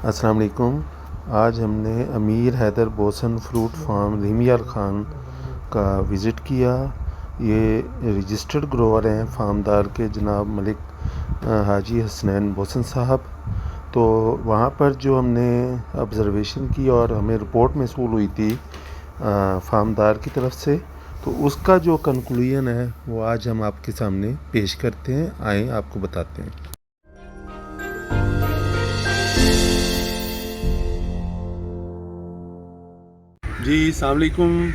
السلام علیکم۔ آج ہم نے امیر حیدر بوسن فروٹ فارم ریمیال خان کا وزٹ کیا۔ یہ رجسٹرڈ گروور ہیں فارمدار کے جناب ملک حاجی حسنین بوسن صاحب۔ تو وہاں پر جو ہم نے آبزرویشن کی اور ہمیں رپورٹ موصول ہوئی تھی فارمدار کی طرف سے، تو اس کا جو کنکلوژن ہے وہ آج ہم آپ کے سامنے پیش کرتے ہیں۔ آئیں آپ کو بتاتے ہیں۔ جی السلام علیکم۔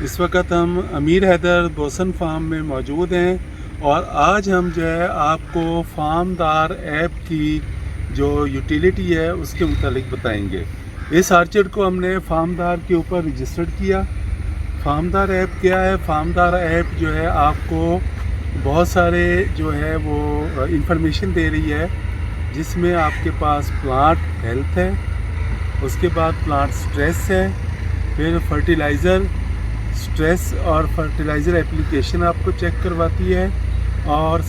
اس وقت ہم امیر حیدر بوسن فارم میں موجود ہیں اور آج ہم جو ہے آپ کو فارمدار ایپ کی جو یوٹیلیٹی ہے اس کے متعلق بتائیں گے۔ اس آرچرڈ کو ہم نے فارمدار کے اوپر رجسٹرڈ کیا۔ فارمدار ایپ کیا ہے؟ فارمدار ایپ جو ہے آپ کو بہت سارے جو ہے وہ انفارمیشن دے رہی ہے، جس میں آپ کے پاس پلانٹ ہیلتھ ہے، اس کے بعد پلانٹ سٹریس ہے، پھر فرٹیلائزر سٹریس اور فرٹیلائزر اپلیکیشن آپ کو چیک کرواتی ہے، اور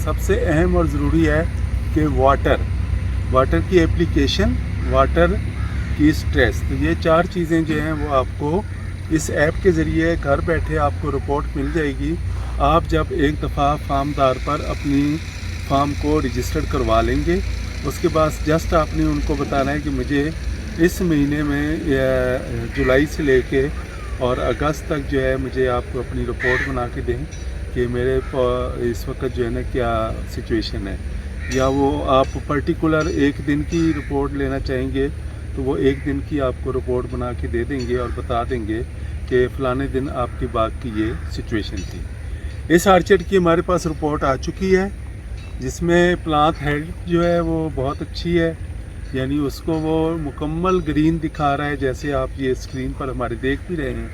سب سے اہم اور ضروری ہے کہ واٹر کی اپلیکیشن، واٹر کی سٹریس۔ تو یہ چار چیزیں جو ہیں وہ آپ کو اس ایپ کے ذریعے گھر بیٹھے آپ کو رپورٹ مل جائے گی۔ آپ جب ایک دفعہ فارمدار پر اپنی فارم کو رجسٹرڈ کروا لیں گے، اس کے بعد جسٹ آپ نے ان کو بتانا ہے کہ مجھے اس مہینے میں جولائی سے لے کے اور اگست تک جو ہے مجھے آپ کو اپنی رپورٹ بنا کے دیں کہ میرے اس وقت جو ہے نا کیا سچویشن ہے، یا وہ آپ پرٹیکولر ایک دن کی رپورٹ لینا چاہیں گے تو وہ ایک دن کی آپ کو رپورٹ بنا کے دے دیں گے اور بتا دیں گے کہ فلانے دن آپ کے باغ کی یہ سچویشن تھی۔ اس آرچرڈ کی ہمارے پاس رپورٹ آ چکی ہے، جس میں پلانٹ ہیلتھ جو ہے وہ بہت اچھی ہے، یعنی اس کو وہ مکمل گرین دکھا رہا ہے، جیسے آپ یہ اسکرین پر ہمارے دیکھ بھی رہے ہیں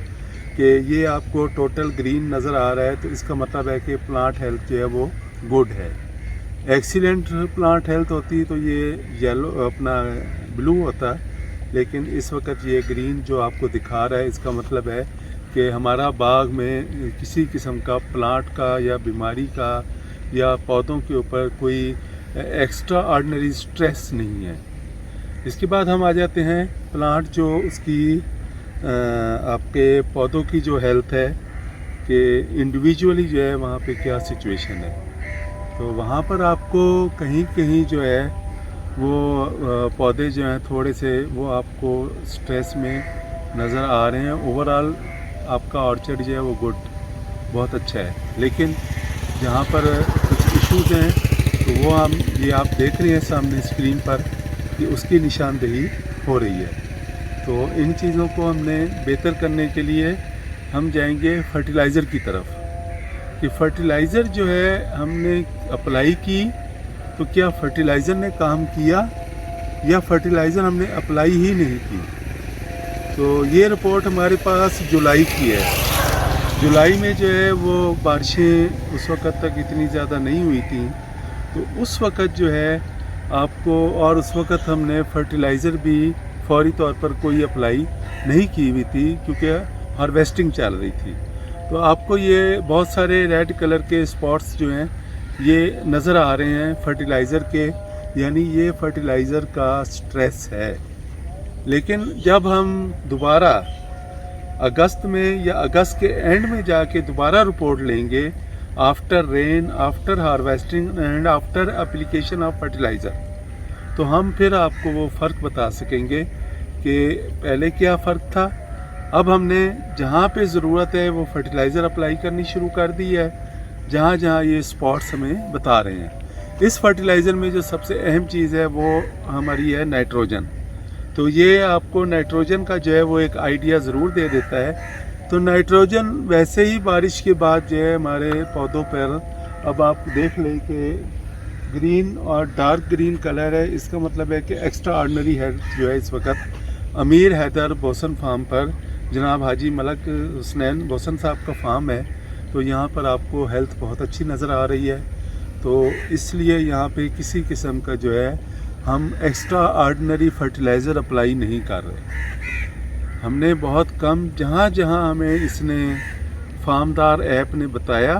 کہ یہ آپ کو ٹوٹل گرین نظر آ رہا ہے۔ تو اس کا مطلب ہے کہ پلانٹ ہیلتھ جو ہے وہ گڈ ہے۔ ایکسیلنٹ پلانٹ ہیلتھ ہوتی تو یہ یلو اپنا بلو ہوتا، لیکن اس وقت یہ گرین جو آپ کو دکھا رہا ہے، اس کا مطلب ہے کہ ہمارا باغ میں کسی قسم کا پلانٹ کا یا بیماری کا یا پودوں کے اوپر کوئی ایکسٹرا آرڈنری سٹریس نہیں ہے۔ اس کے بعد ہم آ جاتے ہیں پلانٹ جو اس کی آپ کے پودوں کی جو ہیلتھ ہے کہ انڈیویجولی جو ہے وہاں پہ کیا سچویشن ہے۔ تو وہاں پر آپ کو کہیں کہیں جو ہے وہ پودے جو ہیں تھوڑے سے وہ آپ کو سٹریس میں نظر آ رہے ہیں۔ اوورآل آپ کا آرچرڈ جو ہے وہ گڈ، بہت اچھا ہے، لیکن جہاں پر کچھ ایشوز ہیں تو وہ ہم یہ آپ دیکھ رہے ہیں سامنے اسکرین پر کہ اس کی نشاندہی ہو رہی ہے۔ تو ان چیزوں کو ہم نے بہتر کرنے کے لیے ہم جائیں گے فرٹیلائزر کی طرف، کہ فرٹیلائزر جو ہے ہم نے اپلائی کی تو کیا فرٹیلائزر نے کام کیا یا فرٹیلائزر ہم نے اپلائی ہی نہیں کی۔ تو یہ رپورٹ ہمارے پاس جولائی کی ہے۔ جولائی میں جو ہے وہ بارشیں اس وقت تک اتنی زیادہ نہیں ہوئی تھیں، تو اس وقت جو ہے آپ کو، اور اس وقت ہم نے فرٹیلائزر بھی فوری طور پر کوئی اپلائی نہیں کی ہوئی تھی کیونکہ ہارویسٹنگ چل رہی تھی۔ تو آپ کو یہ بہت سارے ریڈ کلر کے سپاٹس جو ہیں یہ نظر آ رہے ہیں فرٹیلائزر کے، یعنی یہ فرٹیلائزر کا سٹریس ہے۔ لیکن جب ہم دوبارہ اگست میں یا اگست کے اینڈ میں جا کے دوبارہ رپورٹ لیں گے، after rain, after harvesting and after application of fertiliser, تو ہم پھر آپ کو وہ فرق بتا سکیں گے کہ پہلے کیا فرق تھا۔ اب ہم نے جہاں پہ ضرورت ہے وہ فرٹیلائزر اپلائی کرنی شروع کر دی ہے، جہاں جہاں یہ سپاٹس ہمیں بتا رہے ہیں۔ اس فرٹیلائزر میں جو سب سے اہم چیز ہے وہ ہماری ہے نائٹروجن۔ تو یہ آپ کو نائٹروجن کا جو ہے وہ ایک آئیڈیا ضرور دے دیتا ہے۔ تو نائٹروجن ویسے ہی بارش کے بعد جو ہے ہمارے پودوں پر، اب آپ دیکھ لیں کہ گرین اور ڈارک گرین کلر ہے، اس کا مطلب ہے کہ ایکسٹرا آرڈنری ہیلتھ جو ہے اس وقت امیر حیدر بوسن فارم پر، جناب حاجی ملک حسنین بوسن صاحب کا فارم ہے، تو یہاں پر آپ کو ہیلتھ بہت اچھی نظر آ رہی ہے۔ تو اس لیے یہاں پہ کسی قسم کا جو ہے ہم ایکسٹرا آرڈنری فرٹیلائزر اپلائی نہیں کر رہے۔ ہم نے بہت کم، جہاں جہاں ہمیں اس نے فارمدار ایپ نے بتایا